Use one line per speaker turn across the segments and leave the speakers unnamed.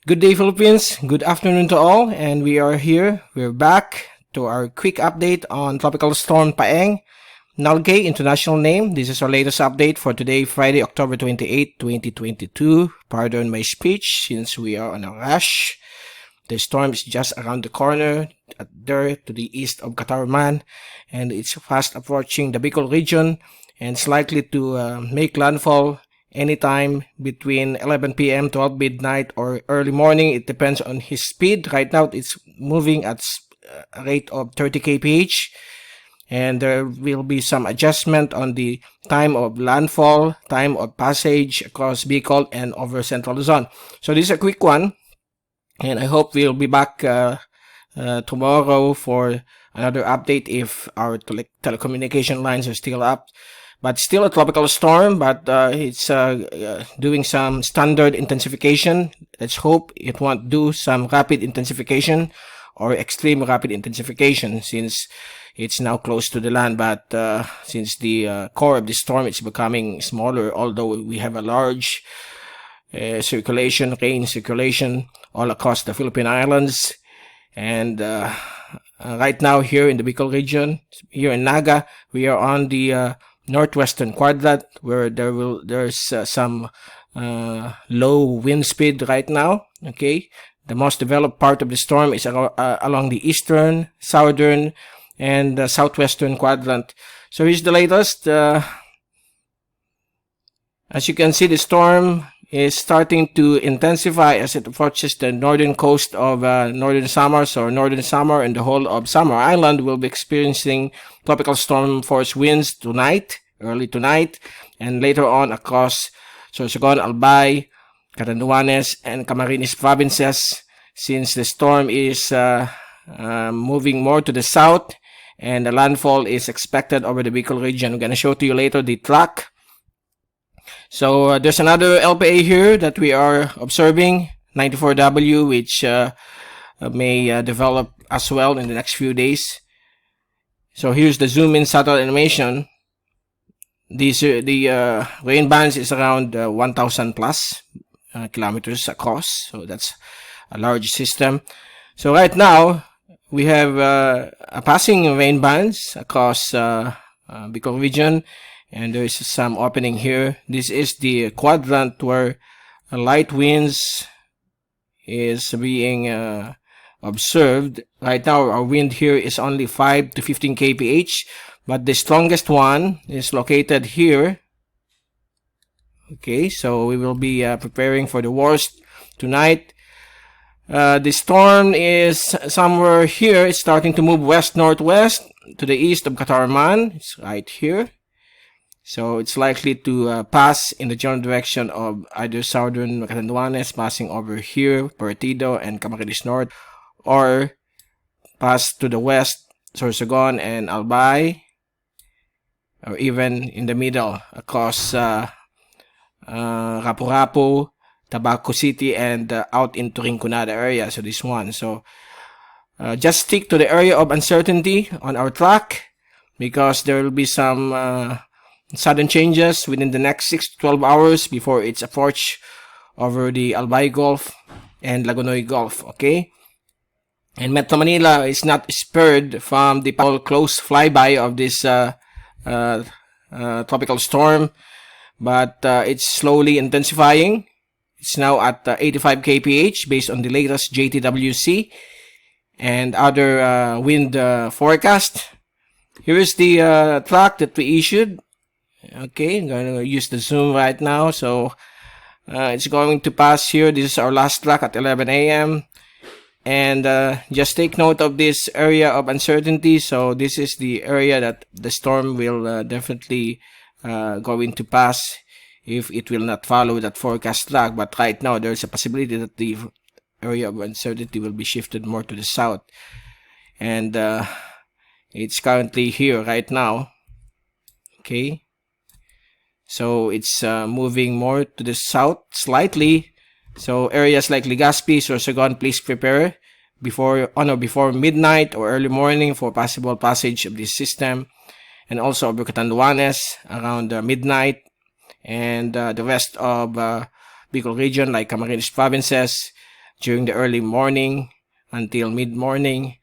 Good day, Philippines. Good afternoon to all, and we are here. We're back to our quick update on Tropical Storm Paeng, Nalgae international name. This is our latest update for today, Friday, October 28, 2022. Pardon my speech since we are on a rush. The storm is just around the corner, there to the east of Catanduanes, and it's fast approaching the Bicol Region, and it's likely to make landfall anytime between 11 p.m. 12 midnight or early morning. It depends on his speed. Right now, it's moving at a rate of 30 kph, and there will be some adjustment on the time of landfall, time of passage across Bicol and over Central Luzon. So this is a quick one, and I hope we'll be back tomorrow for another update if our telecommunication lines are still up. But still a tropical storm, but it's doing some standard intensification. Let's hope it won't do some rapid intensification or extreme rapid intensification, since it's now close to the land. But since the core of the storm is becoming smaller, although we have a large rain circulation all across the Philippine Islands. And right now here in the Bicol region, here in Naga, we are on the northwestern quadrant, where there's some low wind speed right now. Okay, the most developed part of the storm is along the eastern, southern, and southwestern quadrant. So here's the latest. As you can see, the storm is starting to intensify as it approaches the northern coast of northern Samar. Or northern Samar and the whole of Samar Island will be experiencing tropical storm force winds tonight, early tonight, and later on across Sorsogon, Albay, Catanduanes, and Camarines provinces, since the storm is moving more to the south and the landfall is expected over the Bicol region. I'm going to show to you later the track. So there's another LPA here that we are observing, 94W, which may develop as well in the next few days. So here's the zoom in satellite animation. The rain bands is around 1,000 plus kilometers across, so that's a large system. So right now we have a passing rain bands across Bicol region, and there is some opening here. This is the quadrant where light winds is being observed. Right now our wind here is only 5 to 15 kph, but the strongest one is located here. Okay, so we will be preparing for the worst tonight. The storm is somewhere here. It's starting to move west-northwest to the east of Catanduanes. It's right here. So it's likely to pass in the general direction of either southern Catanduanes, passing over here, Partido and Camarines North, or pass to the west, Sorsogon and Albay, or even in the middle across Rapu-Rapu, Tabaco City, and out into Rinconada area. So this one. So just stick to the area of uncertainty on our track, because there will be some sudden changes within the next 6 to 12 hours before its approach over the Albay Gulf and Lagonoy Gulf. Okay, and Metro Manila is not spared from the close flyby of this tropical storm, but it's slowly intensifying. It's now at 85 kph based on the latest JTWC and other wind forecast. Here is the track that we issued. Okay, I'm going to use the zoom right now. So it's going to pass here. This is our last track at 11 a.m. And just take note of this area of uncertainty. So this is the area that the storm will definitely going to pass if it will not follow that forecast track. But right now there's a possibility that the area of uncertainty will be shifted more to the south. And it's currently here right now. Okay. So it's moving more to the south slightly. So areas like Legazpi, Sorsogon, please prepare before midnight or early morning for possible passage of this system, and also over Catanduanes around midnight, and the rest of Bicol region like Camarines provinces. during the early morning until mid-morning,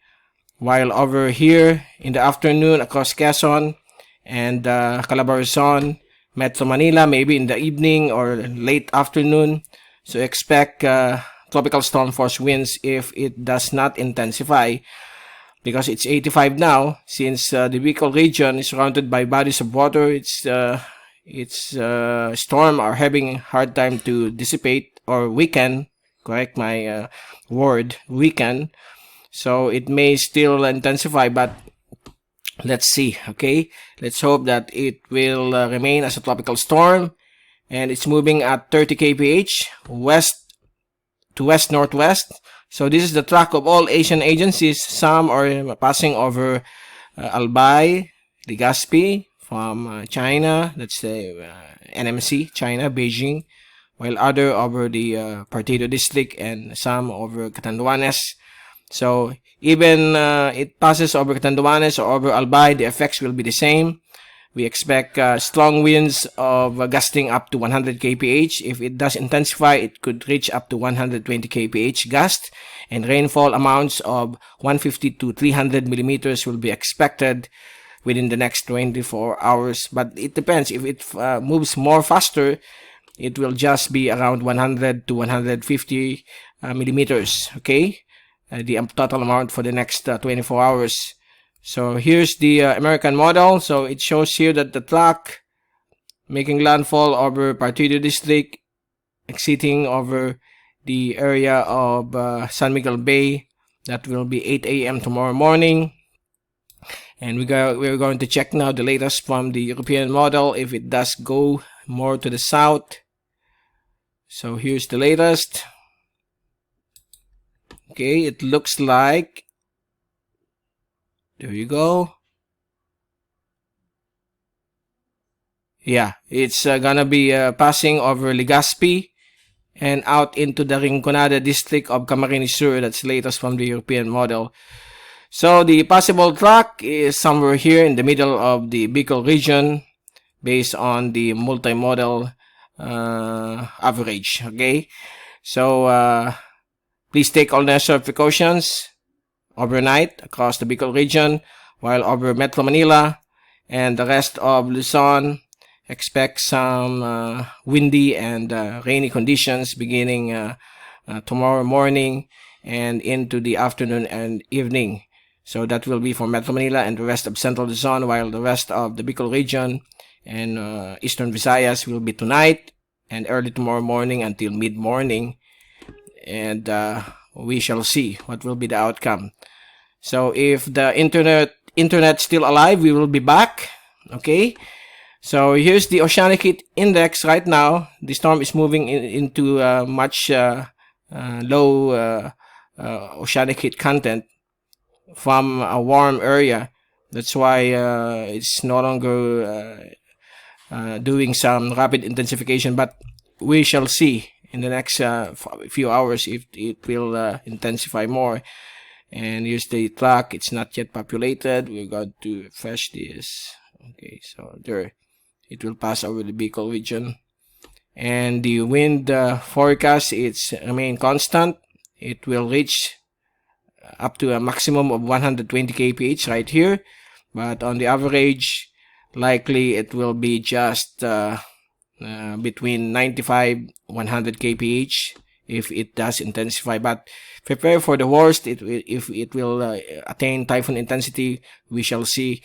while over here in the afternoon across Quezon and Calabarzon, Metro Manila, maybe in the evening or late afternoon. So expect tropical storm force winds if it does not intensify, because it's 85 now. Since the Bicol region is surrounded by bodies of water, its storm are having hard time to dissipate or weaken. Correct my word, weaken. So it may still intensify, but let's see. Okay, let's hope that it will remain as a tropical storm, and it's moving at 30 kph west to west northwest. So this is the track of all Asian agencies. Some are passing over Albay, Legazpi from China, let's say NMC, China, Beijing, while other over the Partido district and some over Catanduanes. So even it passes over Catanduanes or over Albay, the effects will be the same. We expect strong winds of gusting up to 100 kph. If it does intensify, it could reach up to 120 kph gust, and rainfall amounts of 150 to 300 millimeters will be expected within the next 24 hours. But it depends. If it moves more faster, it will just be around 100 to 150 millimeters. Okay, the total amount for the next 24 hours. So here's the American model. So it shows here that the track making landfall over Partido district, exiting over the area of San Miguel Bay. That will be 8 a.m. tomorrow morning. And we're going to check now the latest from the European model, if it does go more to the south. So here's the latest. Okay, it looks like, there you go. Yeah, it's gonna be passing over Legazpi and out into the Rinconada district of Camarines Sur. That's latest from the European model. So the possible track is somewhere here in the middle of the Bicol region based on the multimodal average. Okay, so please take all necessary precautions overnight across the Bicol region, while over Metro Manila and the rest of Luzon, expect some windy and rainy conditions beginning tomorrow morning and into the afternoon and evening. So that will be for Metro Manila and the rest of Central Luzon, while the rest of the Bicol region and Eastern Visayas will be tonight and early tomorrow morning until mid-morning. And we shall see what will be the outcome. So if the internet still alive, we will be back. Okay, so here's the oceanic heat index right now. The storm is moving into much low oceanic heat content from a warm area. That's why it's no longer doing some rapid intensification, but we shall see in the next few hours if it will intensify more. And here's the track. It's not yet populated. We're going to refresh this. Okay, so there, it will pass over the Bicol region. And the wind forecast, it's remain constant. It will reach up to a maximum of 120 kph right here, but on the average, likely it will be just between 95 100 kph if it does intensify. But prepare for the worst. If it will attain typhoon intensity, we shall see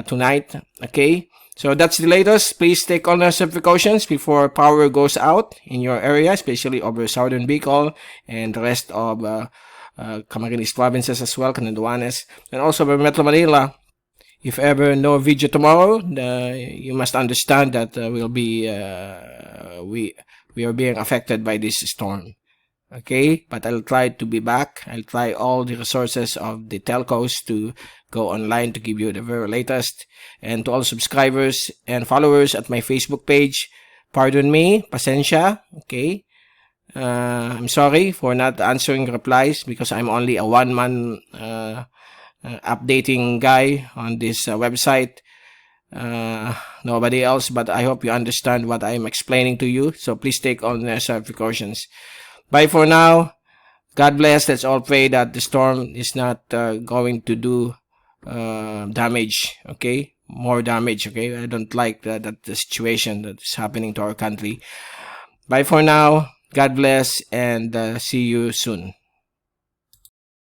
tonight. Okay, so that's the latest. Please take all necessary precautions before power goes out in your area, especially over southern Bicol and the rest of Camarines provinces as well, Catanduanes, and also over Metro Manila. If ever no video tomorrow, you must understand that we are being affected by this storm. Okay, but I'll try to be back. I'll try all the resources of the telcos to go online to give you the very latest. And to all subscribers and followers at my Facebook page, pardon me, pasensya. Okay, I'm sorry for not answering replies because I'm only a one-man updating guy on this website. Nobody else, but I hope you understand what I'm explaining to you. So please take all necessary precautions. Bye for now. God bless. Let's all pray that the storm is not going to do damage. Okay, more damage. Okay, I don't like that the situation that is happening to our country. Bye for now. God bless, and see you soon.